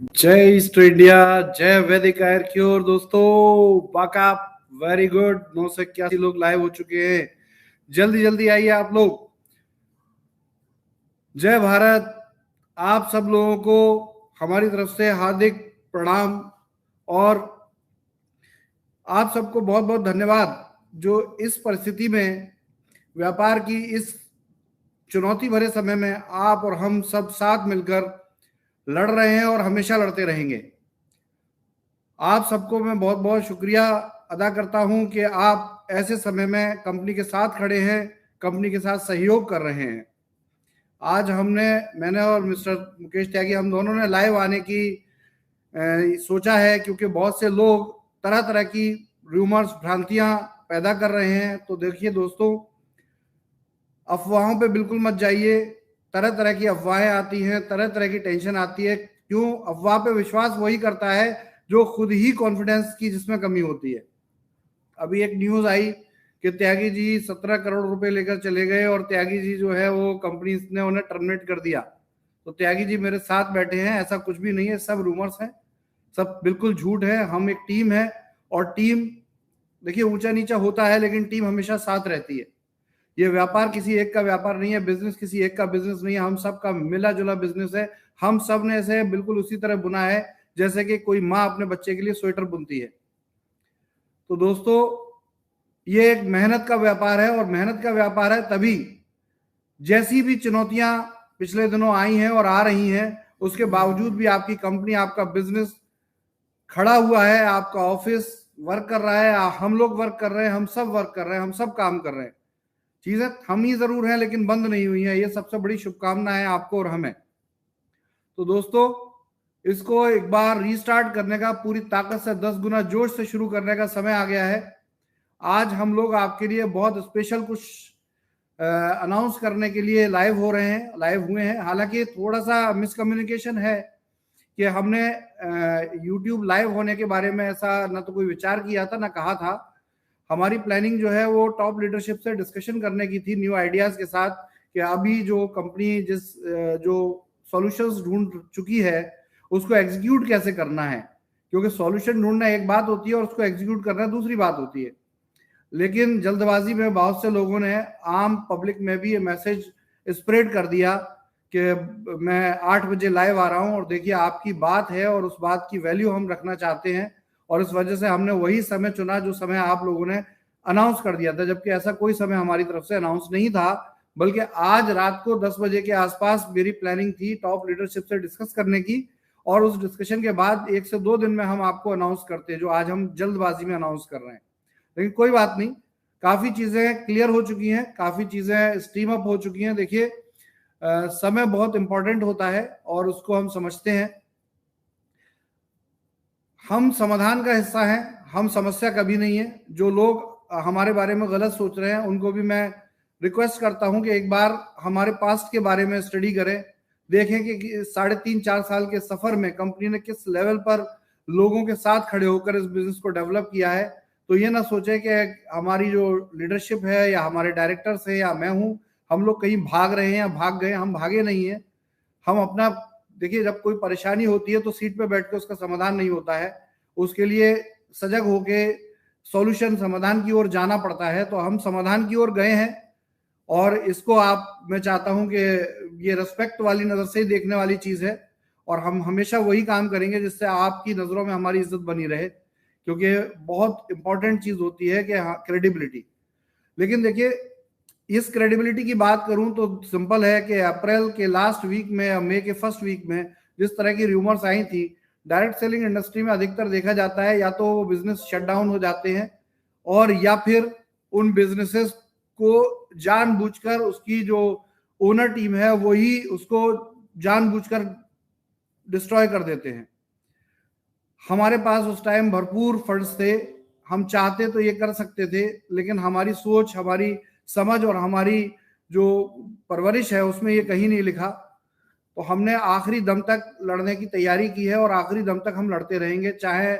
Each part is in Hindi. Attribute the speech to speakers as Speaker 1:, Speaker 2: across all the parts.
Speaker 1: जय ईस्ट इंडिया, जय वैदिक आयर क्योर। दोस्तों बाका वेरी गुड। 981 लोग लाइव हो चुके हैं। जल्दी जल्दी आइए आप लोग। जय भारत। आप सब लोगों को हमारी तरफ से हार्दिक प्रणाम और आप सबको बहुत बहुत धन्यवाद जो इस परिस्थिति में व्यापार की इस चुनौती भरे समय में आप और हम सब साथ मिलकर लड़ रहे हैं और हमेशा लड़ते रहेंगे। आप सबको मैं बहुत बहुत शुक्रिया अदा करता हूं कि आप ऐसे समय में कंपनी के साथ खड़े हैं, कंपनी के साथ सहयोग कर रहे हैं। आज मैंने और मिस्टर मुकेश त्यागी हम दोनों ने लाइव आने की सोचा है, क्योंकि बहुत से लोग तरह तरह की रूमर्स, भ्रांतियां पैदा कर रहे हैं। तो देखिए दोस्तों, अफवाहों पे बिल्कुल मत जाइए। तरह तरह की अफवाहें आती हैं, तरह तरह की टेंशन आती है। क्यों? अफवाह पे विश्वास वही करता है जो खुद ही कॉन्फिडेंस की जिसमें कमी होती है। अभी एक न्यूज आई कि त्यागी जी 17 करोड़ रुपए लेकर चले गए और त्यागी जी जो है वो कंपनी ने उन्हें टर्मिनेट कर दिया। तो त्यागी जी मेरे साथ बैठे हैं, ऐसा कुछ भी नहीं है, सब रूमर्स हैं, सब बिल्कुल झूठ है। हम एक टीम है और टीम देखिए ऊंचा नीचा होता है लेकिन टीम हमेशा साथ रहती है। ये व्यापार किसी एक का व्यापार नहीं है, बिजनेस किसी एक का बिजनेस नहीं है, हम सब का मिला जुला बिजनेस है। हम सब ने इसे बिल्कुल उसी तरह बुना है जैसे कि कोई माँ अपने बच्चे के लिए स्वेटर बुनती है। तो दोस्तों, ये एक मेहनत का व्यापार है और मेहनत का व्यापार है तभी जैसी भी चुनौतियां पिछले दिनों आई हैं और आ रही हैं, उसके बावजूद भी आपकी कंपनी, आपका बिजनेस खड़ा हुआ है, आपका ऑफिस वर्क कर रहा है, हम लोग वर्क कर रहे हैं, हम सब वर्क कर रहे हैं, हम सब काम कर रहे हैं। चीजें हम ही जरूर हैं लेकिन बंद नहीं हुई है। ये सबसे बड़ी शुभकामना है आपको और हमें। तो दोस्तों, इसको एक बार रीस्टार्ट करने का, पूरी ताकत से 10 गुना जोश से शुरू करने का समय आ गया है। आज हम लोग आपके लिए बहुत स्पेशल कुछ अनाउंस करने के लिए लाइव हुए हैं। हालांकि थोड़ा सा मिसकम्युनिकेशन है कि हमने यूट्यूब लाइव होने के बारे में ऐसा ना तो कोई विचार किया था ना कहा था। हमारी प्लानिंग जो है वो टॉप लीडरशिप से डिस्कशन करने की थी, न्यू आइडियाज के साथ, कि अभी जो कंपनी जो सॉल्यूशंस ढूंढ चुकी है उसको एग्जीक्यूट कैसे करना है। क्योंकि सॉल्यूशन ढूंढना एक बात होती है और उसको एग्जीक्यूट करना दूसरी बात होती है। लेकिन जल्दबाजी में बहुत से लोगों ने आम पब्लिक में भी ये मैसेज स्प्रेड कर दिया कि मैं 8 बजे लाइव आ रहा हूं और देखिए आपकी बात है और उस बात की वैल्यू हम रखना चाहते हैं, और इस वजह से हमने वही समय चुना जो समय आप लोगों ने अनाउंस कर दिया था, जबकि ऐसा कोई समय हमारी तरफ से अनाउंस नहीं था। बल्कि आज रात को 10 बजे के आसपास मेरी प्लानिंग थी टॉप लीडरशिप से डिस्कस करने की, और उस डिस्कशन के बाद 1 से 2 दिन में हम आपको अनाउंस करते, जो आज हम जल्दबाजी में अनाउंस कर रहे हैं। लेकिन कोई बात नहीं, काफी चीजें क्लियर हो चुकी हैं, काफी चीजें स्टीम अप हो चुकी हैं। देखिए, समय बहुत इंपॉर्टेंट होता है और उसको हम समझते हैं। हम समाधान का हिस्सा हैं, हम समस्या कभी नहीं है। जो लोग हमारे बारे में गलत सोच रहे हैं उनको भी मैं रिक्वेस्ट करता हूं कि एक बार हमारे पास्ट के बारे में स्टडी करें, देखें कि 3.5-4 साल के सफर में कंपनी ने किस लेवल पर लोगों के साथ खड़े होकर इस बिजनेस को डेवलप किया है। तो ये ना सोचे कि हमारी जो लीडरशिप है या हमारे डायरेक्टर्स हैं या मैं हूं, हम लोग कहीं भाग रहे हैं या भाग गए। हम भागे नहीं है। हम अपना देखिए, जब कोई परेशानी होती है तो सीट पे बैठ के उसका समाधान नहीं होता है, उसके लिए सजग होके सॉल्यूशन, समाधान की ओर जाना पड़ता है। तो हम समाधान की ओर गए हैं और इसको मैं चाहता हूं कि ये रिस्पेक्ट वाली नजर से ही देखने वाली चीज है, और हम हमेशा वही काम करेंगे जिससे आपकी नजरों में हमारी इज्जत बनी रहे, क्योंकि बहुत इंपॉर्टेंट चीज होती है कि क्रेडिबिलिटी। लेकिन देखिए, इस क्रेडिबिलिटी की बात करूं तो सिंपल है कि अप्रैल के लास्ट वीक में या मई के फर्स्ट वीक में जिस तरह की रूमर्स आई थी, डायरेक्ट सेलिंग इंडस्ट्री में अधिकतर देखा जाता है या तो वो बिजनेस शट डाउन हो जाते हैं, और या फिर उन बिजनेसेस को जानबूझकर उसकी जो ओनर टीम है वही उसको जानबूझकर डिस्ट्रॉय कर देते हैं। हमारे पास उस टाइम भरपूर फंड्स थे, हम चाहते तो ये कर सकते थे, लेकिन हमारी सोच, हमारी समझ और हमारी जो परवरिश है उसमें ये कहीं नहीं लिखा। तो हमने आखिरी दम तक लड़ने की तैयारी की है और आखिरी दम तक हम लड़ते रहेंगे, चाहे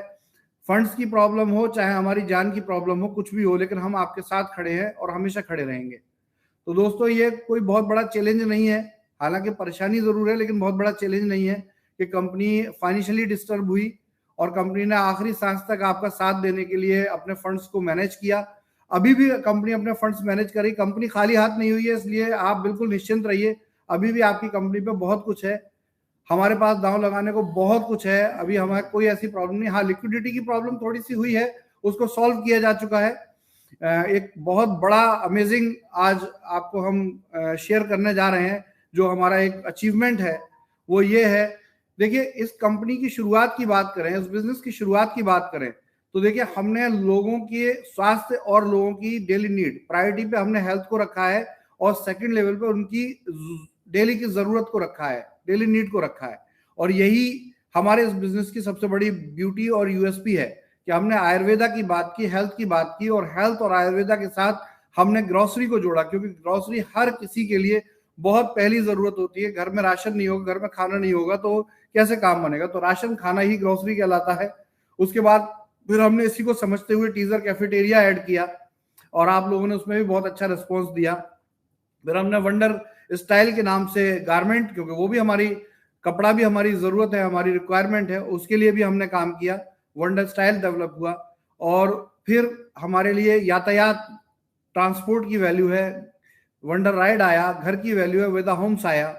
Speaker 1: फंड्स की प्रॉब्लम हो, चाहे हमारी जान की प्रॉब्लम हो, कुछ भी हो, लेकिन हम आपके साथ खड़े हैं और हमेशा खड़े रहेंगे। तो दोस्तों, ये कोई बहुत बड़ा चैलेंज नहीं है, हालांकि परेशानी जरूर है लेकिन बहुत बड़ा चैलेंज नहीं है, कि कंपनी फाइनेंशियली डिस्टर्ब हुई और कंपनी ने आखिरी सांस तक आपका साथ देने के लिए अपने फंड्स को मैनेज किया। अभी भी कंपनी अपने फंड्स मैनेज करी, कंपनी खाली हाथ नहीं हुई है, इसलिए आप बिल्कुल निश्चिंत रहिए। अभी भी आपकी कंपनी पे बहुत कुछ है, हमारे पास दांव लगाने को बहुत कुछ है। अभी हमारे कोई ऐसी प्रॉब्लम नहीं। हाँ, लिक्विडिटी की प्रॉब्लम थोड़ी सी हुई है, उसको सॉल्व किया जा चुका है। एक बहुत बड़ा अमेजिंग आज आपको हम शेयर करने जा रहे हैं। जो हमारा एक अचीवमेंट है वो ये है, देखिए इस कंपनी की शुरुआत की बात करें, इस बिजनेस की शुरुआत की बात करें तो देखिए हमने लोगों के स्वास्थ्य और लोगों की डेली नीड प्रायोरिटी पे हमने हेल्थ को रखा है और सेकंड लेवल पे उनकी डेली की जरूरत को रखा है, डेली नीड को रखा है। और यही हमारे इस बिजनेस की सबसे बड़ी ब्यूटी और यूएसपी है कि हमने आयुर्वेदा की बात की, हेल्थ की बात की और हेल्थ और आयुर्वेदा के साथ हमने ग्रोसरी को जोड़ा, क्योंकि ग्रोसरी हर किसी के लिए बहुत पहली जरूरत होती है। घर में राशन नहीं होगा, घर में खाना नहीं होगा तो कैसे काम बनेगा, तो राशन खाना ही ग्रोसरी कहलाता है। उसके बाद फिर हमने इसी को समझते हुए टीजर कैफेटेरिया ऐड किया और आप लोगों ने उसमें भी बहुत अच्छा रिस्पॉन्स दिया। फिर हमने वंडर स्टाइल के नाम से गारमेंट, क्योंकि वो भी हमारी कपड़ा भी हमारी जरूरत है, हमारी रिक्वायरमेंट है, उसके लिए भी हमने काम किया, वंडर स्टाइल डेवलप हुआ। और फिर हमारे लिए यातायात ट्रांसपोर्ट की वैल्यू है, वंडर राइड आया, घर की वैल्यू है, वेदा होम्स आया,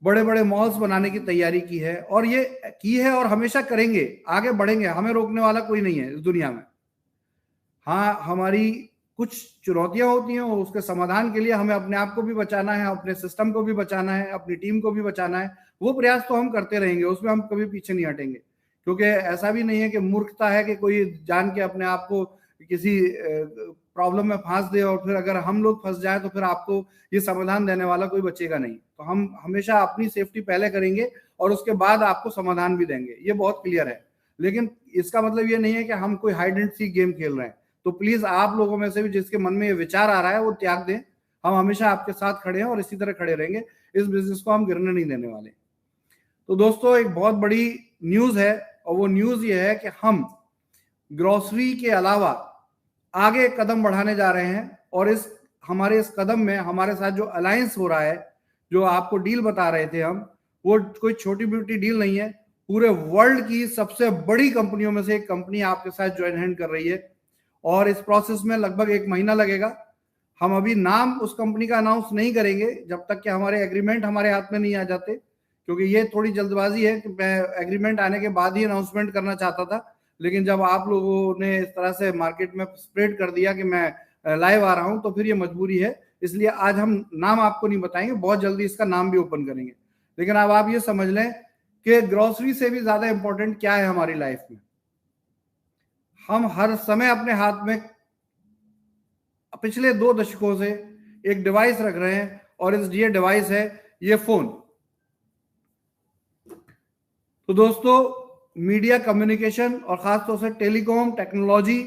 Speaker 1: बड़े बड़े मॉल्स बनाने की तैयारी की है और ये की है और हमेशा करेंगे, आगे बढ़ेंगे, हमें रोकने वाला कोई नहीं है इस दुनिया में। हाँ, हमारी कुछ चुनौतियां होती हैं और उसके समाधान के लिए हमें अपने आप को भी बचाना है, अपने सिस्टम को भी बचाना है, अपनी टीम को भी बचाना है। वो प्रयास तो हम करते रहेंगे, उसमें हम कभी पीछे नहीं हटेंगे, क्योंकि ऐसा भी नहीं है कि मूर्खता है कि कोई जान के अपने आप को किसी प्रॉब्लम में फांस दे और फिर अगर हम लोग फंस जाए तो फिर आपको ये समाधान देने वाला कोई बचेगा नहीं। तो हम हमेशा अपनी सेफ्टी पहले करेंगे और उसके बाद आपको समाधान भी देंगे, ये बहुत क्लियर है। लेकिन इसका मतलब ये नहीं है कि हम कोई हाइड एंड सीक गेम खेल रहे हैं। तो प्लीज आप लोगों में से भी जिसके मन में ये विचार आ रहा है वो त्याग दें। हम हमेशा आपके साथ खड़े हैं और इसी तरह खड़े रहेंगे, इस बिजनेस को हम गिरने नहीं देने वाले। तो दोस्तों एक बहुत बड़ी न्यूज है और वो न्यूज ये है कि हम ग्रोसरी के अलावा आगे कदम बढ़ाने जा रहे हैं और हमारे इस कदम में हमारे साथ जो अलायंस हो रहा है, जो आपको डील बता रहे थे हम, वो कोई छोटी ब्यूटी डील नहीं है। पूरे वर्ल्ड की सबसे बड़ी कंपनियों में से एक कंपनी आपके साथ ज्वाइन हैंड कर रही है और इस प्रोसेस में लगभग 1 महीना लगेगा। हम अभी नाम उस कंपनी का अनाउंस नहीं करेंगे जब तक कि हमारे एग्रीमेंट हमारे हाथ में नहीं आ जाते, क्योंकि ये थोड़ी जल्दबाजी है कि मैं एग्रीमेंट आने के बाद ही अनाउंसमेंट करना चाहता था। लेकिन जब आप लोगों ने इस तरह से मार्केट में स्प्रेड कर दिया कि मैं लाइव आ रहा हूं तो फिर ये मजबूरी है, इसलिए आज हम नाम आपको नहीं बताएंगे, बहुत जल्दी इसका नाम भी ओपन करेंगे। लेकिन अब आप ये समझ लें कि ग्रोसरी से भी ज्यादा इंपॉर्टेंट क्या है हमारी लाइफ में। हम हर समय अपने हाथ में पिछले 2 दशकों से एक डिवाइस रख रहे हैं और ये डिवाइस है ये फोन। तो दोस्तों मीडिया कम्युनिकेशन और खासतौर से टेलीकॉम टेक्नोलॉजी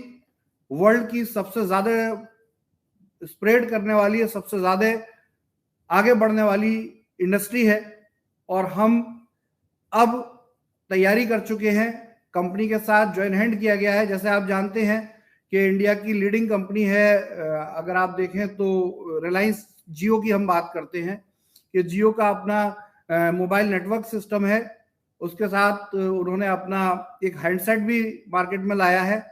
Speaker 1: वर्ल्ड की सबसे ज्यादा स्प्रेड करने वाली है, सबसे ज्यादा आगे बढ़ने वाली इंडस्ट्री है और हम अब तैयारी कर चुके हैं, कंपनी के साथ ज्वाइन हैंड किया गया है। जैसे आप जानते हैं कि इंडिया की लीडिंग कंपनी है, अगर आप देखें तो रिलायंस जियो की हम बात करते हैं कि जियो का अपना मोबाइल नेटवर्क सिस्टम है, उसके साथ उन्होंने अपना एक हैंडसेट भी मार्केट में लाया है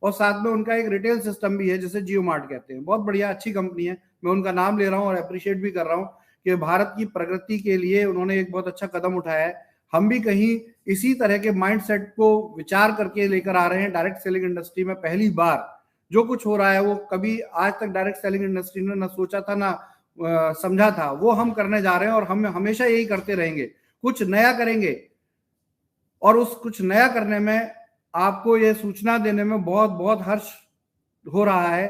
Speaker 1: और साथ में उनका एक रिटेल सिस्टम भी है जिसे जियो मार्ट कहते हैं। बहुत बढ़िया अच्छी कंपनी है, मैं उनका नाम ले रहा हूँ और अप्रिशिएट भी कर रहा हूँ कि भारत की प्रगति के लिए उन्होंने एक बहुत अच्छा कदम उठाया है। हम भी कहीं इसी तरह के माइंडसेट को विचार करके लेकर आ रहे हैं। डायरेक्ट सेलिंग इंडस्ट्री में पहली बार जो कुछ हो रहा है वो कभी आज तक डायरेक्ट सेलिंग इंडस्ट्री ने ना सोचा था ना समझा था, वो हम करने जा रहे हैं और हम हमेशा यही करते रहेंगे, कुछ नया करेंगे। और उस कुछ नया करने में आपको ये सूचना देने में बहुत बहुत हर्ष हो रहा है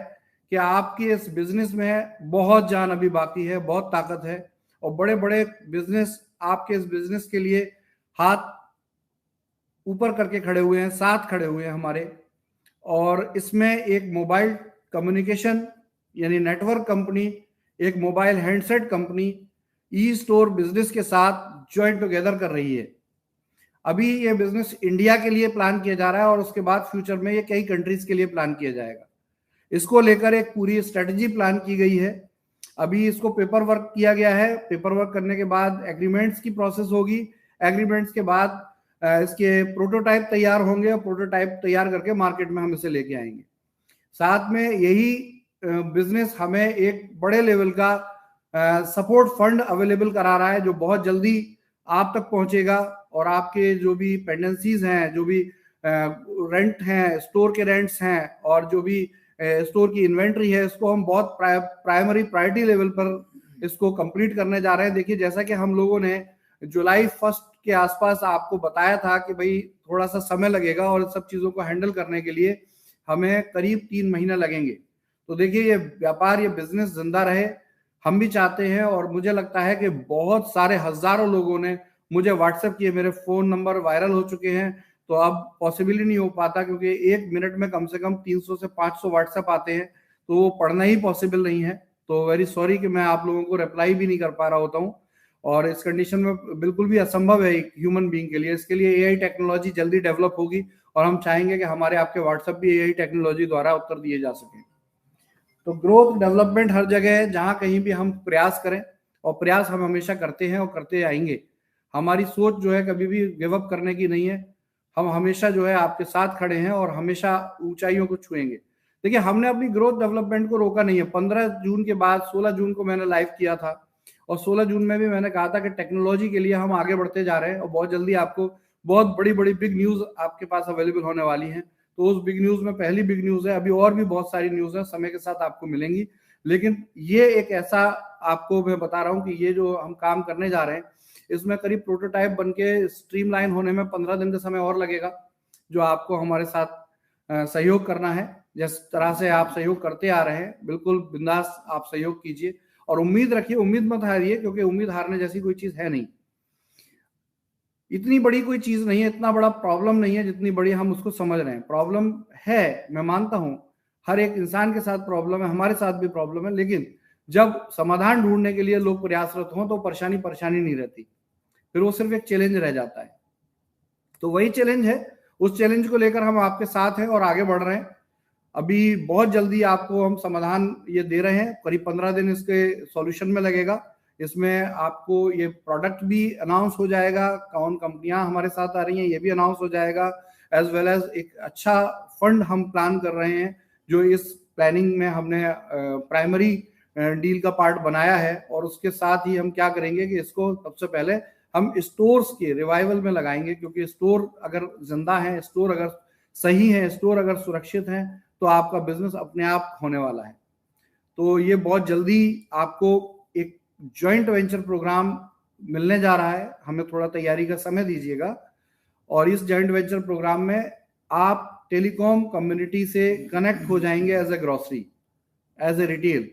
Speaker 1: कि आपकी इस बिजनेस में बहुत जान अभी बाकी है, बहुत ताकत है और बड़े बड़े बिजनेस आपके इस बिजनेस के लिए हाथ ऊपर करके खड़े हुए हैं, साथ खड़े हुए हैं हमारे। और इसमें एक मोबाइल कम्युनिकेशन यानी नेटवर्क कंपनी, एक mobile handset company e store business के साथ ज्वाइन टुगेदर कर रही है। अभी ये बिजनेस इंडिया के लिए प्लान किया जा रहा है और उसके बाद फ्यूचर में ये कई कंट्रीज के लिए प्लान किया जाएगा। इसको लेकर एक पूरी स्ट्रेटजी प्लान की गई है। अभी इसको पेपर वर्क किया गया है, पेपर वर्क करने के बाद एग्रीमेंट्स की प्रोसेस होगी, एग्रीमेंट्स के बाद इसके प्रोटोटाइप तैयार होंगे और प्रोटोटाइप तैयार करके मार्केट में हम इसे लेके आएंगे। साथ में यही बिजनेस हमें एक बड़े लेवल का सपोर्ट फंड अवेलेबल करा रहा है, जो बहुत जल्दी आप तक पहुंचेगा और आपके जो भी पेंडेंसीज हैं, जो भी रेंट हैं, स्टोर के रेंट्स हैं और जो भी स्टोर की इन्वेंट्री है, इसको हम बहुत प्राइमरी प्रायोरिटी लेवल पर इसको कंप्लीट करने जा रहे हैं। देखिए, जैसा कि हम लोगों ने जुलाई 1 के आसपास आपको बताया था कि भाई थोड़ा सा समय लगेगा और सब चीजों को हैंडल करने के लिए हमें करीब 3 महीने लगेंगे। तो देखिए, ये व्यापार, ये बिजनेस जिंदा रहे, हम भी चाहते हैं। और मुझे लगता है कि बहुत सारे हजारों लोगों ने मुझे व्हाट्सएप किए, मेरे फोन नंबर वायरल हो चुके हैं। तो अब पॉसिबल ही नहीं हो पाता, क्योंकि 1 मिनट में कम से कम 300 से 500 व्हाट्सएप आते हैं, तो वो पढ़ना ही पॉसिबल नहीं है। तो वेरी सॉरी कि मैं आप लोगों को रिप्लाई भी नहीं कर पा रहा होता हूँ, और इस कंडीशन में बिल्कुल भी असंभव है एक ह्यूमन बीइंग के लिए। इसके लिए एआई टेक्नोलॉजी जल्दी डेवलप होगी और हम चाहेंगे कि हमारे आपके व्हाट्सएप भी एआई टेक्नोलॉजी द्वारा उत्तर दिए जा सके। तो ग्रोथ डेवलपमेंट हर जगह है, जहां कहीं भी हम प्रयास करें, और प्रयास हम हमेशा करते हैं और करते आएंगे। हमारी सोच जो है कभी भी गिव अप करने की नहीं है। हम हमेशा जो है आपके साथ खड़े हैं और हमेशा ऊंचाइयों को छुएंगे। देखिए, हमने अपनी ग्रोथ डेवलपमेंट को रोका नहीं है। 15 जून के बाद 16 जून को मैंने लाइव किया था, और 16 जून में भी मैंने कहा था कि टेक्नोलॉजी के लिए हम आगे बढ़ते जा रहे हैं और बहुत जल्दी आपको बहुत बड़ी बड़ी बिग न्यूज आपके पास अवेलेबल होने वाली हैं। तो उस बिग न्यूज में पहली बिग न्यूज है, अभी और भी बहुत सारी न्यूज है, समय के साथ आपको मिलेंगी। लेकिन ये एक ऐसा आपको मैं बता रहा हूं कि ये जो हम काम करने जा रहे हैं, इसमें करीब प्रोटोटाइप बनके स्ट्रीमलाइन होने में 15 दिन का समय और लगेगा, जो आपको हमारे साथ सहयोग करना है। जिस तरह से आप सहयोग करते आ रहे हैं, बिल्कुल बिंदास आप सहयोग कीजिए और उम्मीद रखिए, उम्मीद मत हारिए, क्योंकि उम्मीद हारने जैसी कोई चीज है नहीं। इतनी बड़ी कोई चीज नहीं है, इतना बड़ा प्रॉब्लम नहीं है जितनी बड़ी हम उसको समझ रहे हैं। प्रॉब्लम है, मैं मानता हूं, हर एक इंसान के साथ प्रॉब्लम है, हमारे साथ भी प्रॉब्लम है। लेकिन जब समाधान ढूंढने के लिए लोग प्रयासरत हों तो परेशानी परेशानी नहीं रहती, फिर वो सिर्फ एक चैलेंज रह जाता है। तो वही चैलेंज है, उस चैलेंज को लेकर हम आपके साथ हैं और आगे बढ़ रहे हैं। अभी बहुत जल्दी आपको हम समाधान ये दे रहे हैं, करीब 15 दिन इसके सॉल्यूशन में लगेगा। इसमें आपको ये प्रोडक्ट भी अनाउंस हो जाएगा, कौन कंपनियां हमारे साथ आ रही हैं ये भी अनाउंस हो जाएगा, एज वेल एज एक अच्छा फंड हम प्लान कर रहे हैं, जो इस प्लानिंग में हमने प्राइमरी डील का पार्ट बनाया है। और उसके साथ ही हम क्या करेंगे कि इसको सबसे पहले हम स्टोर्स के रिवाइवल में लगाएंगे, क्योंकि स्टोर अगर जिंदा है, स्टोर अगर सही है, स्टोर अगर सुरक्षित है, तो आपका बिजनेस अपने आप होने वाला है। तो ये बहुत जल्दी आपको एक जॉइंट वेंचर प्रोग्राम मिलने जा रहा है, हमें थोड़ा तैयारी का समय दीजिएगा। और इस जॉइंट वेंचर प्रोग्राम में आप टेलीकॉम कम्युनिटी से कनेक्ट हो जाएंगे as a grocery, as a retail.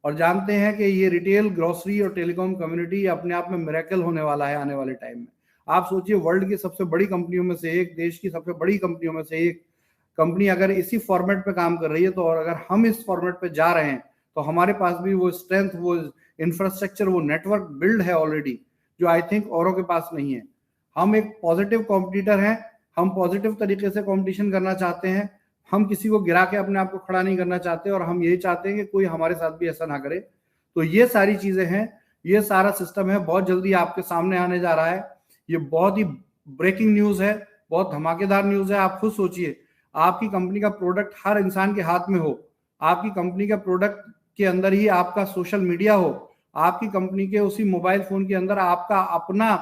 Speaker 1: और जानते हैं कि ये रिटेल, ग्रोसरी और टेलीकॉम कम्युनिटी अपने आप में मिरेकल होने वाला है आने वाले टाइम में। आप सोचिए, वर्ल्ड की सबसे बड़ी कंपनियों में से एक, देश की सबसे बड़ी कंपनियों में से एक कंपनी अगर इसी फॉर्मेट पे काम कर रही है, तो और अगर हम इस फॉर्मेट पे जा रहे हैं, तो हमारे पास भी वो स्ट्रेंथ, वो इंफ्रास्ट्रक्चर, वो नेटवर्क बिल्ड है ऑलरेडी, जो आई थिंक औरों के पास नहीं है। हम एक पॉजिटिव कॉम्पिटिटर हैं, हम पॉजिटिव तरीके से कॉम्पिटिशन करना चाहते हैं, हम किसी को गिरा के अपने आप को खड़ा नहीं करना चाहते, और हम यही चाहते हैं कि कोई हमारे साथ भी ऐसा ना करे। तो ये सारी चीजें हैं, ये सारा सिस्टम है, बहुत जल्दी आपके सामने आने जा रहा है। ये बहुत ही ब्रेकिंग न्यूज है, बहुत धमाकेदार न्यूज है। आप खुद सोचिए, आपकी कंपनी का प्रोडक्ट हर इंसान के हाथ में हो, आपकी कंपनी का प्रोडक्ट के अंदर ही आपका सोशल मीडिया हो, आपकी कंपनी के उसी मोबाइल फोन के अंदर आपका अपना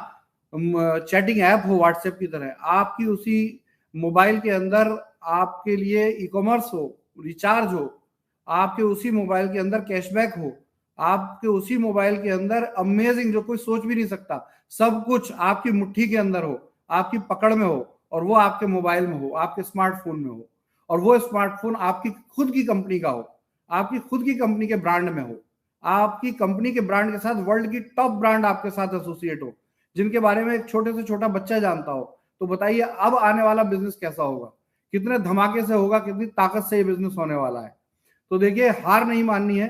Speaker 1: चैटिंग ऐप हो व्हाट्सएप की तरह, आपकी उसी मोबाइल के अंदर आपके लिए ई कॉमर्स हो, रिचार्ज हो, आपके उसी मोबाइल के अंदर कैशबैक हो, आपके उसी मोबाइल के अंदर अमेजिंग, जो कोई सोच भी नहीं सकता, सब कुछ आपकी मुट्ठी के अंदर हो, आपकी पकड़ में हो, और वो आपके मोबाइल में हो, आपके स्मार्टफोन में हो, और वो स्मार्टफोन आपकी खुद की कंपनी का हो, आपकी खुद की कंपनी के ब्रांड में हो, आपकी कंपनी के ब्रांड के साथ वर्ल्ड की टॉप ब्रांड आपके साथ एसोसिएट हो, जिनके बारे में एक छोटे से छोटा बच्चा जानता हो। तो बताइए, अब आने वाला बिजनेस कैसा होगा, कितने धमाके से होगा, कितनी ताकत से ये बिजनेस होने वाला है। तो देखिए, हार नहीं माननी है,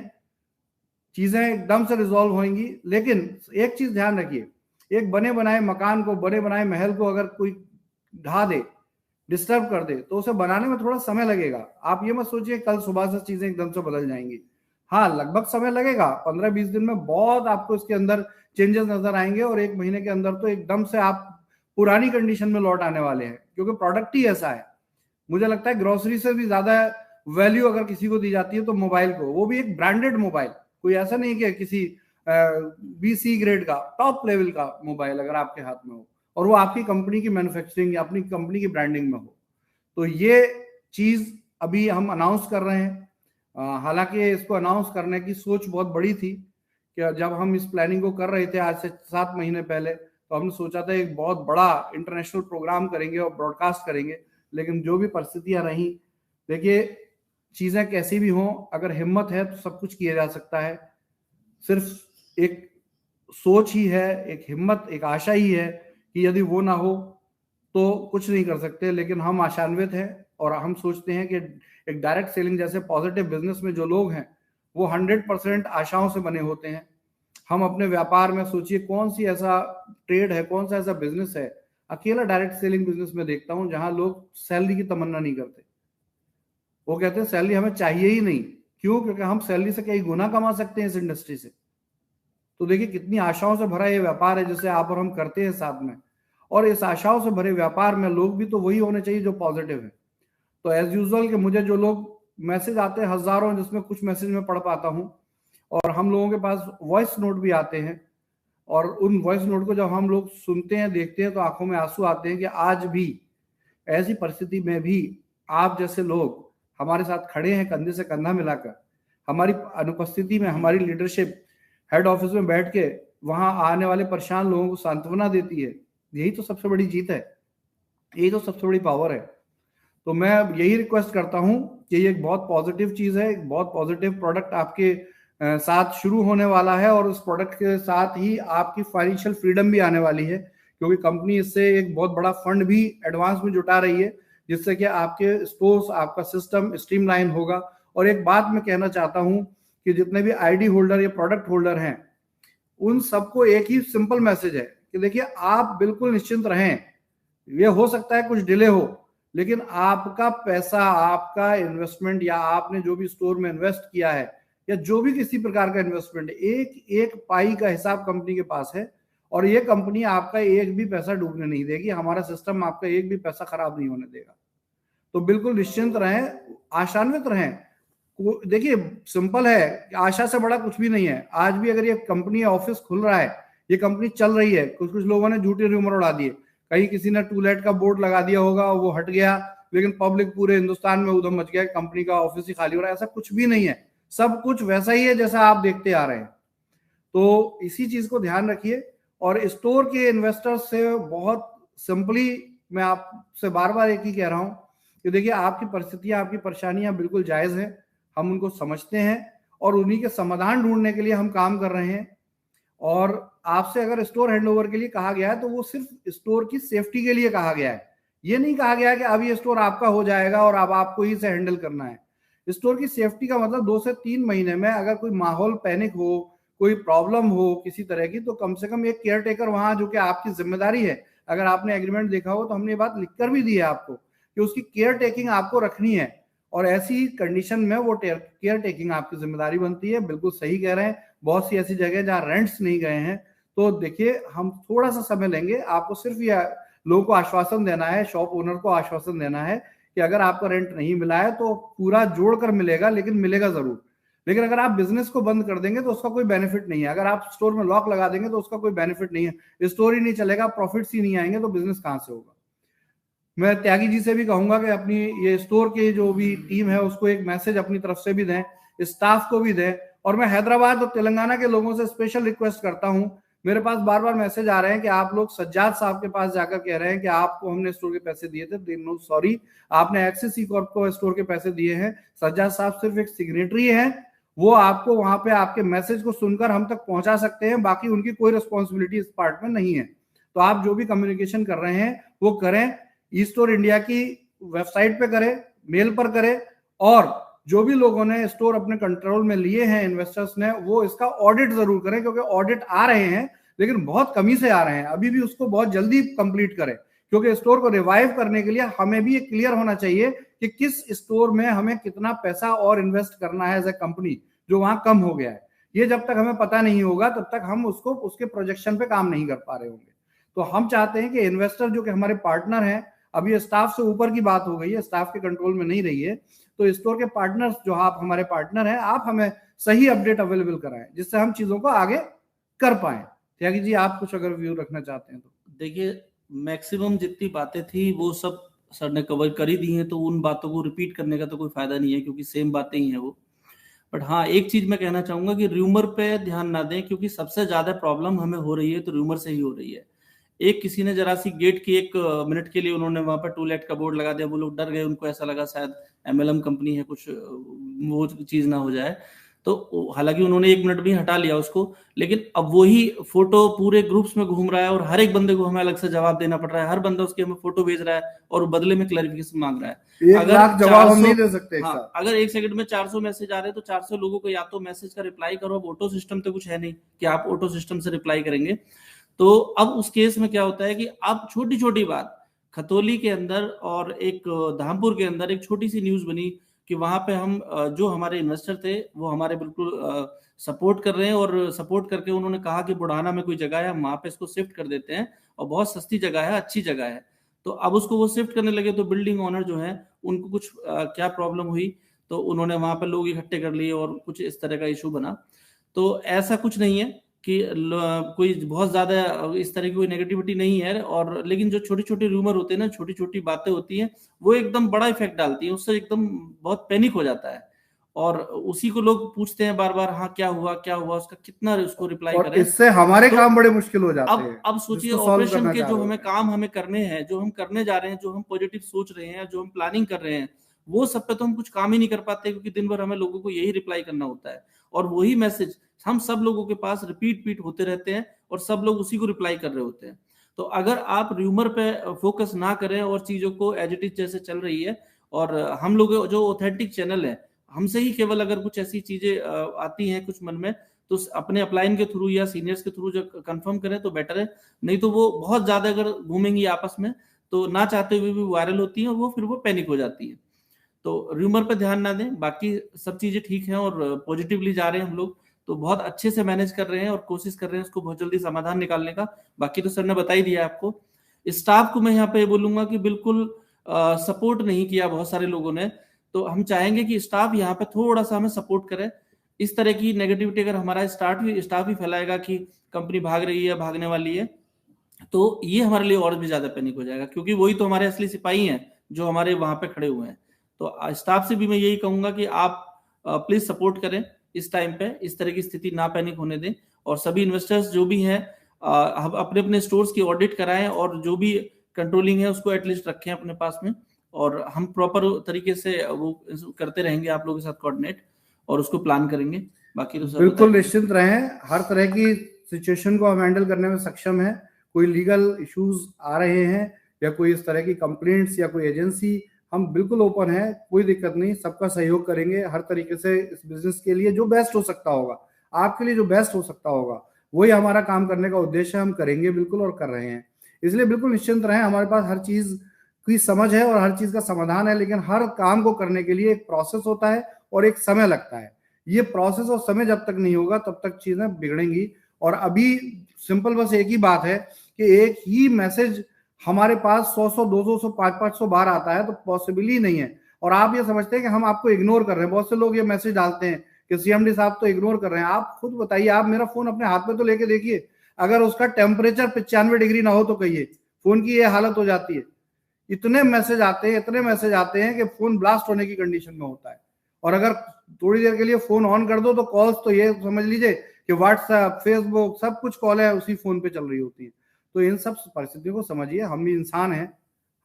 Speaker 1: चीजें एकदम से रिजॉल्व होंगी। लेकिन एक चीज ध्यान रखिए, एक बने बनाए मकान को, बने बनाए महल को अगर कोई ढा दे, डिस्टर्ब कर दे, तो उसे बनाने में थोड़ा समय लगेगा। आप ये मत सोचिए कल सुबह से चीजें एकदम से बदल जाएंगी। हाँ, लगभग समय लगेगा, 15-20 दिन में बहुत आपको इसके अंदर चेंजेस नजर आएंगे, और 1 महीने के अंदर तो एकदम से आप पुरानी कंडीशन में लौट आने वाले हैं, क्योंकि प्रोडक्ट ही ऐसा है। मुझे लगता है ग्रोसरी से भी ज्यादा वैल्यू अगर किसी को दी जाती है तो मोबाइल को, वो भी एक ब्रांडेड मोबाइल, कोई ऐसा नहीं कि किसी BC ग्रेड का टॉप लेवल का मोबाइल अगर आपके हाथ में हो और वो आपकी कंपनी की मैन्युफैक्चरिंग या अपनी कंपनी की ब्रांडिंग में हो, तो ये चीज अभी हम अनाउंस कर रहे हैं। हालांकि इसको अनाउंस करने की सोच बहुत बड़ी थी कि जब हम इस प्लानिंग को कर रहे थे आज से 7 महीने पहले, तो हमने सोचा था एक बहुत बड़ा इंटरनेशनल प्रोग्राम करेंगे और ब्रॉडकास्ट करेंगे, लेकिन जो भी परिस्थितियां रही, देखिए चीजें कैसी भी हों, अगर हिम्मत है तो सब कुछ किया जा सकता है। सिर्फ एक सोच ही है, एक हिम्मत, एक आशा ही है कि यदि वो ना हो तो कुछ नहीं कर सकते। लेकिन हम आशान्वित हैं और हम सोचते हैं कि एक डायरेक्ट सेलिंग जैसे पॉजिटिव बिजनेस में जो लोग हैं वो 100% आशाओं से बने होते हैं। हम अपने व्यापार में सोचिए कौन सी ऐसा ट्रेड है, कौन सा ऐसा बिजनेस है, अकेला डायरेक्ट सेलिंग बिजनेस में देखता हूं जहां लोग सैलरी की तमन्ना नहीं करते। वो कहते हैं सैलरी हमें चाहिए ही नहीं। क्यों? क्योंकि हम सैलरी से कई गुना कमा सकते हैं इस इंडस्ट्री से। तो देखिए कितनी आशाओं से भरा ये व्यापार है जिसे आप और हम करते हैं साथ में, और इस आशाओं से भरे व्यापार में लोग भी तो वही होने चाहिए जो पॉजिटिव है। तो एज यूजुअल कि मुझे जो लोग मैसेज आते हैं हजारों, जिसमें कुछ मैसेज मैं पढ़ पाता हूँ, और हम लोगों के पास वॉइस नोट भी आते हैं, और उन वॉइस नोट को जब हम लोग सुनते हैं, देखते हैं, तो आंखों में आंसू आते हैं कि आज भी ऐसी परिस्थिति में भी आप जैसे लोग हमारे साथ खड़े हैं, कंधे से कंधा मिलाकर। हमारी अनुपस्थिति में हमारी लीडरशिप हेड ऑफिस में बैठ के वहां आने वाले परेशान लोगों को सांत्वना देती है। यही तो सबसे बड़ी जीत है, यही तो सबसे बड़ी पावर है। तो मैं यही रिक्वेस्ट करता हूं कि ये एक बहुत पॉजिटिव चीज है, एक बहुत पॉजिटिव प्रोडक्ट आपके साथ शुरू होने वाला है, और उस प्रोडक्ट के साथ ही आपकी फाइनेंशियल फ्रीडम भी आने वाली है, क्योंकि कंपनी इससे एक बहुत बड़ा फंड भी एडवांस में जुटा रही है, जिससे कि आपके स्टोर्स, आपका सिस्टम स्ट्रीमलाइन होगा। और एक बात मैं कहना चाहता हूं कि जितने भी आईडी होल्डर या प्रोडक्ट होल्डर हैं, उन सबको एक ही सिंपल मैसेज है कि देखिए आप बिल्कुल निश्चिंत रहें। ये हो सकता है कुछ डिले हो, लेकिन आपका पैसा, आपका इन्वेस्टमेंट, या आपने जो भी स्टोर में इन्वेस्ट किया है, या जो भी किसी प्रकार का इन्वेस्टमेंट, एक एक पाई का हिसाब कंपनी के पास है, और ये कंपनी आपका एक भी पैसा डूबने नहीं देगी। हमारा सिस्टम आपका एक भी पैसा खराब नहीं होने देगा। तो बिल्कुल निश्चिंत रहें, आशान्वित रहें। देखिए सिंपल है, आशा से बड़ा कुछ भी नहीं है। आज भी अगर ये कंपनी ऑफिस खुल रहा है, ये कंपनी चल रही है, कुछ कुछ लोगों ने झूठे रूमर उड़ा दिए, कहीं किसी ने टूलेट का बोर्ड लगा दिया होगा, वो हट गया, लेकिन पब्लिक पूरे हिंदुस्तान में उधम मच गया, कंपनी का ऑफिस ही खाली हो रहा है। ऐसा कुछ भी नहीं है, सब कुछ वैसा ही है जैसा आप देखते आ रहे हैं। तो इसी चीज को ध्यान रखिए। और स्टोर के इन्वेस्टर्स से बहुत सिंपली मैं आपसे बार बार एक ही कह रहा हूं कि देखिए आपकी परिस्थितियां, आपकी परेशानियां बिल्कुल जायज हैं, हम उनको समझते हैं और उन्हीं के समाधान ढूंढने के लिए हम काम कर रहे हैं। और आपसे अगर स्टोर हैंडओवर के लिए कहा गया है तो वो सिर्फ स्टोर की सेफ्टी के लिए कहा गया है। ये नहीं कहा गया है कि अब ये स्टोर आपका हो जाएगा और अब आपको ही से हैंडल करना है। स्टोर की सेफ्टी का मतलब 2 से 3 महीने में अगर कोई माहौल पैनिक हो, कोई प्रॉब्लम हो किसी तरह की, तो कम से कम एक केयर टेकर वहां, जो कि आपकी जिम्मेदारी है। अगर आपने एग्रीमेंट देखा हो तो हमने ये बात लिखकर भी दी है आपको कि उसकी केयर टेकिंग आपको रखनी है, और ऐसी कंडीशन में वो केयर टेकिंग आपकी जिम्मेदारी बनती है। बिल्कुल सही कह रहे हैं। बहुत सी ऐसी जगह जहां रेंट्स नहीं गए हैं, तो देखिए हम थोड़ा सा समय लेंगे। आपको सिर्फ ये लोगों को आश्वासन देना है, शॉप ओनर को आश्वासन देना है कि अगर आपका रेंट नहीं मिला है तो पूरा जोड़कर मिलेगा, लेकिन मिलेगा जरूर। लेकिन अगर आप बिजनेस को बंद कर देंगे तो उसका कोई बेनिफिट नहीं है। अगर आप स्टोर में लॉक लगा देंगे तो उसका कोई बेनिफिट नहीं है। स्टोर ही नहीं चलेगा, प्रॉफिट्स ही नहीं आएंगे, तो बिजनेस कहां से होगा। मैं त्यागी जी से भी कहूंगा कि अपनी ये स्टोर की जो भी टीम है उसको एक मैसेज अपनी तरफ से भी दें, स्टाफ को भी दें। और मैं हैदराबाद और तेलंगाना के लोगों से स्पेशल रिक्वेस्ट करता हूं। मेरे पास बार बार मैसेज आ रहे हैं कि आप लोग सज्जाद साहब के पास जाकर कह रहे हैं कि आपको हमने स्टोर के पैसे दिए थे। नो सॉरी, आपने एक्सिस ई कॉर्प को स्टोर के पैसे दिए हैं। सज्जाद साहब सिर्फ एक सिग्नेटरी है, वो आपको वहां पे आपके मैसेज को सुनकर हम तक पहुंचा सकते हैं, बाकी उनकी कोई रिस्पॉन्सिबिलिटी इस पार्ट में नहीं है। तो आप जो भी कम्युनिकेशन कर रहे हैं वो करें, ई स्टोर इंडिया की वेबसाइट पे करें, मेल पर करें, और जो भी लोगों ने स्टोर अपने कंट्रोल में लिए हैं इन्वेस्टर्स ने, वो इसका ऑडिट जरूर करें, क्योंकि ऑडिट आ रहे हैं लेकिन बहुत कमी से आ रहे हैं। अभी भी उसको बहुत जल्दी कंप्लीट करें, क्योंकि स्टोर को रिवाइव करने के लिए हमें भी ये क्लियर होना चाहिए कि किस स्टोर में हमें कितना पैसा और इन्वेस्ट करना है एज ए कंपनी, जो वहां कम हो गया है। ये जब तक हमें पता नहीं होगा तब तक हम उसके प्रोजेक्शन पे काम नहीं कर पा रहे होंगे। तो हम चाहते हैं कि इन्वेस्टर जो कि हमारे पार्टनर हैं, अभी ये स्टाफ से ऊपर की बात हो गई है, स्टाफ के कंट्रोल में नहीं रही है, तो स्टोर के पार्टनर्स जो आप हमारे पार्टनर हैं, आप हमें सही अपडेट अवेलेबल कराएं जिससे हम चीजों को आगे कर पाए। त्यागी जी, आप कुछ अगर व्यू रखना चाहते हैं तो।
Speaker 2: देखिए, मैक्सिमम जितनी बातें थी वो सब सर ने कवर कर ही दी हैं, तो उन बातों को रिपीट करने का तो कोई फायदा नहीं है, क्योंकि सेम बातें ही हैं वो। बट हाँ, एक चीज मैं कहना चाहूंगा कि र्यूमर पे ध्यान ना दें, क्योंकि सबसे ज्यादा प्रॉब्लम हमें हो रही है तो र्यूमर से ही हो रही है। एक किसी ने जरा सी गेट की 1 मिनट के लिए उन्होंने वहां पर टू लेट का बोर्ड लगा दिया, वो लोग डर गए, उनको ऐसा लगा शायद एमएलएम कंपनी है, कुछ वो चीज ना हो जाए। तो हालांकि उन्होंने 1 मिनट भी हटा लिया उसको, लेकिन अब वही फोटो पूरे ग्रुप्स में घूम रहा है और हर एक बंदे को हमें अलग से जवाब देना पड़ रहा है। हर बंदा उसके हमें फोटो भेज रहा है और बदले में क्लैरिफिकेशन मांग रहा है।
Speaker 1: 1,00,000 जवाब हम नहीं दे सकते एक साथ।
Speaker 2: हाँ, अगर 1 सेकंड में 400 मैसेज आ रहे हैं तो 400 लोगों को या तो मैसेज का रिप्लाई करो। अब ऑटो सिस्टम तो कुछ है नहीं कि आप ऑटो सिस्टम से रिप्लाई करेंगे। तो अब उस केस में क्या होता है कि अब छोटी छोटी बात, खतौली के अंदर और एक धामपुर के अंदर एक छोटी सी न्यूज बनी कि वहां पे हम जो हमारे इन्वेस्टर थे वो हमारे बिल्कुल सपोर्ट कर रहे हैं, और सपोर्ट करके उन्होंने कहा कि बुढ़ाना में कोई जगह है, हम वहां पे इसको शिफ्ट कर देते हैं, और बहुत सस्ती जगह है, अच्छी जगह है। तो अब उसको वो शिफ्ट करने लगे, तो बिल्डिंग ओनर जो है उनको कुछ क्या प्रॉब्लम हुई, तो उन्होंने वहां पर लोग इकट्ठे कर लिए और कुछ इस तरह का इशू बना। तो ऐसा कुछ नहीं है कि कोई बहुत ज्यादा इस तरह की कोई नेगेटिविटी नहीं है, और लेकिन जो छोटी छोटी रूमर होते हैं ना, छोटी छोटी बातें होती हैं, वो एकदम बड़ा इफेक्ट डालती हैं, उससे एकदम बहुत पैनिक हो जाता है, और उसी को लोग पूछते हैं बार बार, हाँ क्या हुआ क्या हुआ, उसका कितना उसको रिप्लाई
Speaker 1: और
Speaker 2: करें।
Speaker 1: इससे हमारे
Speaker 2: तो
Speaker 1: काम बड़े मुश्किल हो जाते हैं
Speaker 2: अब सोचिए,
Speaker 1: जिसको सॉल्व
Speaker 2: ऑपरेशन
Speaker 1: करना
Speaker 2: के
Speaker 1: चाह
Speaker 2: जो
Speaker 1: रहे
Speaker 2: हमें
Speaker 1: होते हैं।
Speaker 2: काम हमें करने हैं, जो हम करने जा रहे हैं, जो हम पॉजिटिव सोच रहे हैं, जो हम प्लानिंग कर रहे हैं, वो सब पे तो हम कुछ काम ही नहीं कर पाते, क्योंकि दिन भर हमें लोगों को यही रिप्लाई करना होता है, और वही मैसेज हम सब लोगों के पास रिपीट होते रहते हैं, और सब लोग उसी को रिप्लाई कर रहे होते हैं। तो अगर आप र्यूमर पे फोकस ना करें और चीजों को एज इट इज जैसे चल रही है, और हम लोग जो ऑथेंटिक चैनल है, हमसे ही केवल अगर कुछ ऐसी चीजें आती हैं कुछ मन में, तो अपने अपलाइन के थ्रू या सीनियर्स के थ्रू जो कंफर्म करें तो बेटर है। नहीं तो वो बहुत ज्यादा अगर घूमेंगी आपस में, तो ना चाहते हुए भी वायरल होती है, और वो फिर वो पैनिक हो जाती है। तो र्यूमर पे ध्यान ना दें, बाकी सब चीजें ठीक हैं और पॉजिटिवली जा रहे हैं हम लोग, तो बहुत अच्छे से मैनेज कर रहे हैं और कोशिश कर रहे हैं उसको बहुत जल्दी समाधान निकालने का। बाकी तो सर ने बता ही दिया आपको। स्टाफ को मैं यहाँ पे बोलूंगा कि बिल्कुल सपोर्ट नहीं किया बहुत सारे लोगों ने, तो हम चाहेंगे कि स्टाफ यहाँ पे थोड़ा सा हमें सपोर्ट करे। इस तरह की नेगेटिविटी अगर हमारा स्टाफ ही फैलाएगा कि कंपनी भाग रही है, भागने वाली है, तो ये हमारे लिए और भी ज्यादा पैनिक हो जाएगा, क्योंकि वही तो हमारे असली सिपाही हैं जो हमारे वहां पे खड़े हुए हैं। तो स्टाफ से भी मैं यही कहूंगा कि आप प्लीज सपोर्ट करें इस टाइम पे, इस तरह की स्थिति ना पैनिक होने दें, और सभी इन्वेस्टर्स जो भी हैं अपने अपने स्टोर्स की ऑडिट कराएं, और जो भी कंट्रोलिंग है उसको एटलीस्ट रखें अपने पास में, और हम प्रॉपर तरीके से वो करते रहेंगे आप लोगों के साथ कोऑर्डिनेट, और उसको प्लान करेंगे। बाकी तो सब
Speaker 1: बिल्कुल निश्चिंत रहें, हर तरह की सिचुएशन को हम हैंडल करने में सक्षम है। कोई लीगल इश्यूज आ रहे हैं या कोई इस तरह की कंप्लेंट्स या कोई एजेंसी, हम बिल्कुल ओपन है, कोई दिक्कत नहीं, सबका सहयोग करेंगे हर तरीके से। इस बिजनेस के लिए जो बेस्ट हो सकता होगा, आपके लिए जो बेस्ट हो सकता होगा, वही हमारा काम करने का उद्देश्य है, हम करेंगे बिल्कुल और कर रहे हैं। इसलिए बिल्कुल निश्चिंत रहें, हमारे पास हर चीज की समझ है और हर चीज का समाधान है, लेकिन हर काम को करने के लिए एक प्रोसेस होता है और एक समय लगता है। ये प्रोसेस और समय जब तक नहीं होगा तब तक चीजें बिगड़ेंगी। और अभी सिंपल बस एक ही बात है कि एक ही मैसेज हमारे पास 100 200 500 बार आता है, तो पॉसिबल ही नहीं है। और आप ये समझते हैं कि हम आपको इग्नोर कर रहे हैं। बहुत से लोग ये मैसेज डालते हैं कि सीएमडी साहब तो इग्नोर कर रहे हैं। आप खुद बताइए, आप मेरा फोन अपने हाथ में तो लेके देखिए, अगर उसका टेम्परेचर 95 डिग्री ना हो तो कहिए, फोन की ये हालत हो जाती है। इतने मैसेज आते हैं, इतने मैसेज आते हैं कि फोन ब्लास्ट होने की कंडीशन में होता है। और अगर थोड़ी देर के लिए फोन ऑन कर दो तो कॉल्स तो ये समझ लीजिए कि व्हाट्सएप फेसबुक सब कुछ कॉल है उसी फोन पे चल रही होती है। तो इन सब परिस्थितियों को समझिए, हम भी इंसान हैं,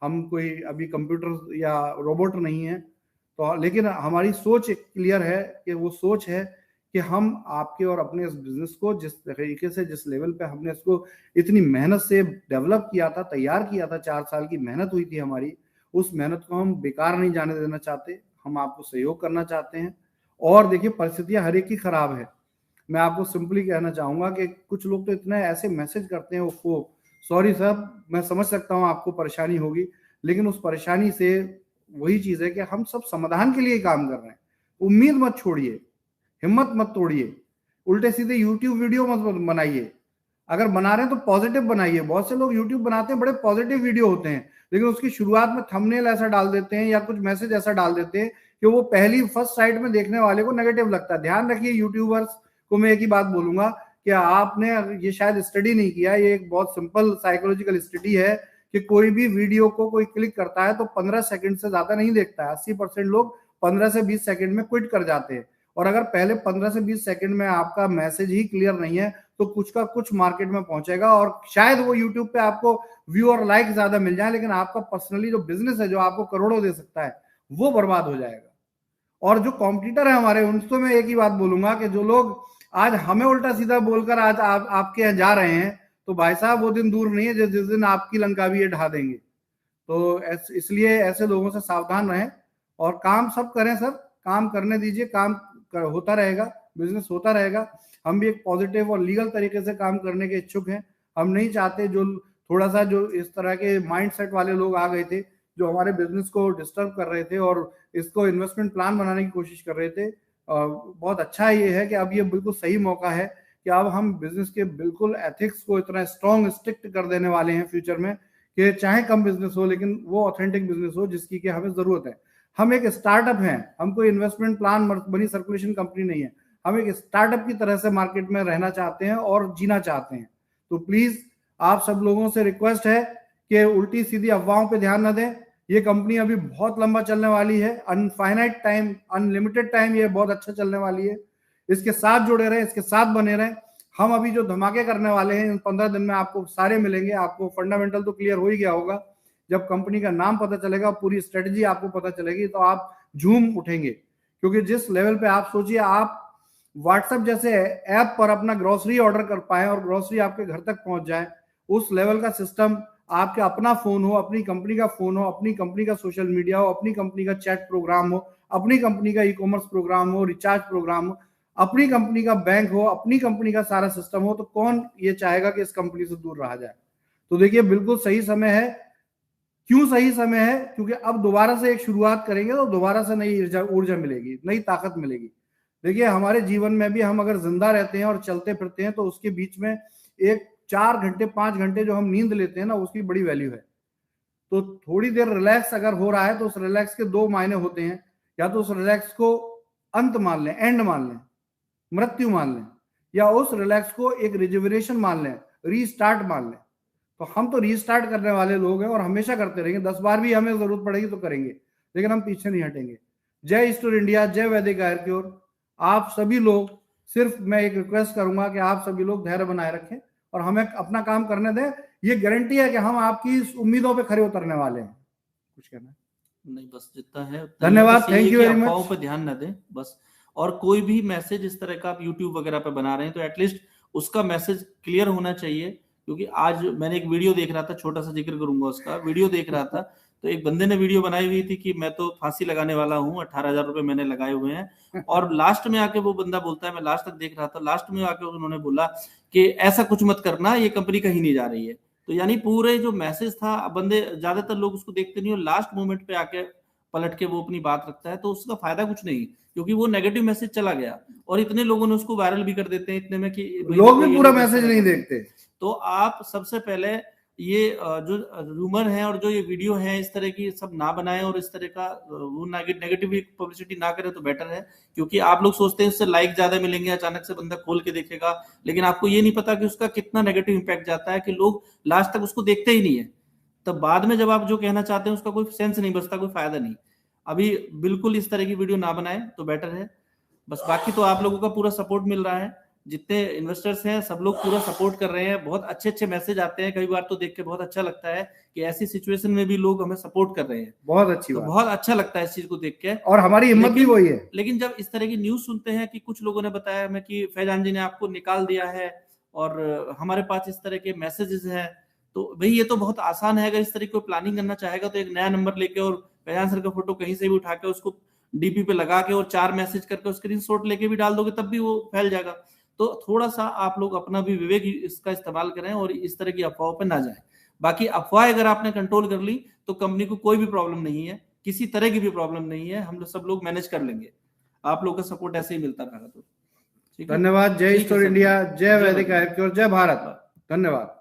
Speaker 1: हम कोई अभी कंप्यूटर या रोबोट नहीं है। तो लेकिन हमारी सोच क्लियर है कि वो सोच है कि हम आपके और अपने इस बिजनेस को जिस तरीके से, जिस लेवल पे हमने इसको इतनी मेहनत से डेवलप किया था, तैयार किया था, 4 साल की मेहनत हुई थी हमारी, उस मेहनत को हम बेकार नहीं जाने देना चाहते। हम आपको सहयोग करना चाहते हैं। और देखिए, परिस्थितियां हर एक की खराब है। मैं आपको सिंपली कहना चाहूंगा कि कुछ लोग तो इतने ऐसे मैसेज करते हैं, वो सॉरी साहब, मैं समझ सकता हूँ आपको परेशानी होगी, लेकिन उस परेशानी से वही चीज है कि हम सब समाधान के लिए काम कर रहे हैं। उम्मीद मत छोड़िए, हिम्मत मत तोड़िए, उल्टे सीधे यूट्यूब वीडियो मत बनाइए। अगर बना रहे हैं तो पॉजिटिव बनाइए। बहुत से लोग यूट्यूब बनाते हैं, बड़े पॉजिटिव वीडियो होते हैं, लेकिन उसकी शुरुआत में थंबनेल ऐसा डाल देते हैं या कुछ मैसेज ऐसा डाल देते हैं कि वो पहली फर्स्ट साइड में देखने वाले को नेगेटिव लगता है। ध्यान रखिए, यूट्यूबर्स को मैं एक ही बात बोलूंगा कि आपने ये शायद स्टडी नहीं किया, ये एक बहुत सिंपल साइकोलॉजिकल स्टडी है कि कोई भी वीडियो को कोई क्लिक करता है तो 15 सेकंड से ज्यादा नहीं देखता है। 80% लोग 15 से 20 सेकंड में क्विट कर जाते हैं। और अगर पहले 15 से 20 सेकंड में आपका मैसेज ही क्लियर नहीं है तो कुछ का कुछ मार्केट में पहुंचेगा और शायद वो यूट्यूब पे आपको व्यू और लाइक ज्यादा मिल जाए, लेकिन आपका पर्सनली जो बिजनेस है जो आपको करोड़ों दे सकता है वो बर्बाद हो जाएगा। और जो कॉम्पिटिटर है हमारे, उनसे मैं एक ही बात बोलूंगा कि जो लोग आज हमें उल्टा सीधा बोलकर आज आपके यहाँ जा रहे हैं, तो भाई साहब वो दिन दूर नहीं है जिस दिन आपकी लंका भी ये ढा देंगे। तो इसलिए ऐसे लोगों से सावधान रहें और काम सब करें सर, काम करने दीजिए, काम होता रहेगा, बिजनेस होता रहेगा। हम भी एक पॉजिटिव और लीगल तरीके से काम करने के इच्छुक हैं। हम नहीं चाहते जो थोड़ा सा जो इस तरह के माइंडसेट वाले लोग आ गए थे जो हमारे बिजनेस को डिस्टर्ब कर रहे थे और इसको इन्वेस्टमेंट प्लान बनाने की कोशिश कर रहे थे। बहुत अच्छा ये है कि अब ये बिल्कुल सही मौका है कि अब हम बिजनेस के बिल्कुल एथिक्स को इतना स्ट्रॉन्ग स्ट्रिक्ट कर देने वाले हैं फ्यूचर में कि चाहे कम बिजनेस हो लेकिन वो ऑथेंटिक बिजनेस हो जिसकी कि हमें जरूरत है। हम एक स्टार्टअप हैं, हम कोई investment plan money circulation company नहीं है। हम एक स्टार्टअप की तरह से मार्केट में रहना चाहते हैं और जीना चाहते हैं। तो प्लीज आप सब लोगों से रिक्वेस्ट है कि उल्टी सीधी अफवाहों पे ध्यान न दें। ये कंपनी अभी बहुत लंबा चलने वाली है, अनफाइनाइट टाइम, अनलिमिटेड टाइम ये बहुत अच्छा चलने वाली है। इसके साथ जुड़े रहें, इसके साथ बने रहें। हम अभी जो धमाके करने वाले हैं इन 15 दिन में आपको सारे मिलेंगे। आपको फंडामेंटल तो क्लियर हो ही गया होगा। जब कंपनी का नाम पता चलेगा, पूरी स्ट्रेटजी आपको पता चलेगी तो आप झूम उठेंगे, क्योंकि जिस लेवल पे आप सोचिए आप व्हाट्सएप जैसे ऐप पर अपना ग्रोसरी ऑर्डर कर पाए और ग्रोसरी आपके घर तक पहुंच जाए, उस लेवल का सिस्टम आपका अपना फोन हो, अपनी कंपनी का फोन हो, अपनी कंपनी का सोशल मीडिया हो, अपनी कंपनी का चैट प्रोग्राम हो, अपनी कंपनी का ई कॉमर्स प्रोग्राम हो, रिचार्ज प्रोग्राम हो, अपनी कंपनी का बैंक हो, अपनी कंपनी का सारा सिस्टम हो, तो कौन ये चाहेगा कि इस कंपनी से दूर रहा जाए। तो देखिए बिल्कुल सही समय है। क्यों सही समय है? क्योंकि अब दोबारा से एक शुरुआत करेंगे तो दोबारा से नई ऊर्जा मिलेगी, नई ताकत मिलेगी। देखिए हमारे जीवन में भी हम अगर जिंदा रहते हैं और चलते फिरते हैं तो उसके बीच में एक 4 घंटे 5 घंटे जो हम नींद लेते हैं ना, उसकी बड़ी वैल्यू है। तो थोड़ी देर रिलैक्स अगर हो रहा है तो उस रिलैक्स के 2 मायने होते हैं। या तो उस रिलैक्स को अंत मान लें, एंड मान लें, मृत्यु मान लें, या उस रिलैक्स को एक रिजुविनेशन मान लें, रीस्टार्ट मान लें। तो हम तो रीस्टार्ट करने वाले लोग हैं और हमेशा करते रहेंगे। 10 बार भी हमें जरूरत पड़ेगी तो करेंगे, लेकिन हम पीछे नहीं हटेंगे। जय ईस्टर इंडिया, जय वैदिक आयुर्वेद। आप सभी लोग, सिर्फ मैं एक रिक्वेस्ट करूंगा कि आप सभी लोग धैर्य बनाए रखें और हमें अपना काम करने दें। ये गारंटी है कि हम आपकी उम्मीदों पे खरे उतरने वाले हैं। कुछ कहना है?
Speaker 2: नहीं, बस जितना है
Speaker 1: धन्यवाद, थैंक यू वेरी मच।
Speaker 2: अफवाहों पे ध्यान न दें बस। और कोई भी मैसेज इस तरह का आप यूट्यूब वगैरह पे बना रहे हैं तो एटलीस्ट उसका मैसेज क्लियर होना चाहिए। क्योंकि आज मैंने एक वीडियो देख रहा था, छोटा सा जिक्र करूंगा उसका, वीडियो देख रहा था तो एक बंदे ने वीडियो बनाई हुई थी कि मैं तो फांसी लगाने वाला हूँ, 18,000 रुपए मैंने लगाए हुए हैं। और लास्ट में आके वो बंदा बोलता है, मैं लास्ट तक देख रहा था, लास्ट में आके उन्होंने बोला कि ऐसा कुछ मत करना, ये कंपनी कहीं नहीं जा रही है। तो यानी पूरे जो मैसेज था, बंदे ज्यादातर लोग उसको देखते नहीं और लास्ट मोमेंट पे आके पलट के वो अपनी बात रखता है, तो उसका फायदा कुछ नहीं, क्योंकि वो नेगेटिव मैसेज चला गया और इतने लोगों ने उसको वायरल भी कर देते हैं इतने में कि
Speaker 1: लोग भी पूरा मैसेज नहीं देखते।
Speaker 2: तो आप सबसे पहले ये जो रूमर है और जो ये वीडियो है इस तरह की सब ना बनाएं और इस तरह का वो नेगेटिव पब्लिसिटी ना करें तो बेटर है। क्योंकि आप लोग सोचते हैं उससे लाइक ज्यादा मिलेंगे, अचानक से बंदा खोल के देखेगा, लेकिन आपको ये नहीं पता कि उसका कितना नेगेटिव इंपैक्ट जाता है कि लोग लास्ट तक उसको देखते ही नहीं है। तब बाद में जब आप जो कहना चाहते हैं उसका कोई सेंस नहीं बचता, कोई फायदा नहीं। अभी बिल्कुल इस तरह की वीडियो ना बनाए तो बेटर है बस। बाकी तो आप लोगों का पूरा सपोर्ट मिल रहा है, जितने इन्वेस्टर्स हैं सब लोग पूरा सपोर्ट कर रहे हैं, बहुत अच्छे अच्छे मैसेज आते हैं। कई बार तो देख के बहुत अच्छा लगता है कि ऐसी सिचुएशन में भी लोग हमें सपोर्ट कर रहे हैं, बहुत अच्छी बात, बहुत अच्छा लगता है इस चीज को देख के और हमारी हिम्मत भी वही है। लेकिन जब इस तरह की न्यूज सुनते हैं कि कुछ लोगों ने बताया हमें कि फैजान जी ने आपको निकाल दिया है और हमारे पास इस तरह के मैसेजेस हैं, तो भाई ये तो बहुत आसान है। अगर इस तरह की कोई प्लानिंग करना चाहेगा तो एक नया नंबर लेके और फैजान सर का फोटो कहीं से भी उठा के उसको डीपी पे लगा के और 4 मैसेज करके स्क्रीनशॉट लेके भी डाल दोगे तब भी वो फैल जाएगा। तो थोड़ा सा आप लोग अपना भी विवेक इसका इस्तेमाल करें और इस तरह की अफवाहों पर ना जाएं। बाकी अफवाह अगर आपने कंट्रोल कर ली तो कंपनी को कोई भी प्रॉब्लम नहीं है, किसी तरह की भी प्रॉब्लम नहीं है, हम लोग सब लोग मैनेज कर लेंगे। आप लोग का सपोर्ट ऐसे ही मिलता रहा तो ठीक है।
Speaker 1: धन्यवाद। जय ईस्टर इंडिया, जय वैदिक आयुर्वेद, जय भारत। धन्यवाद।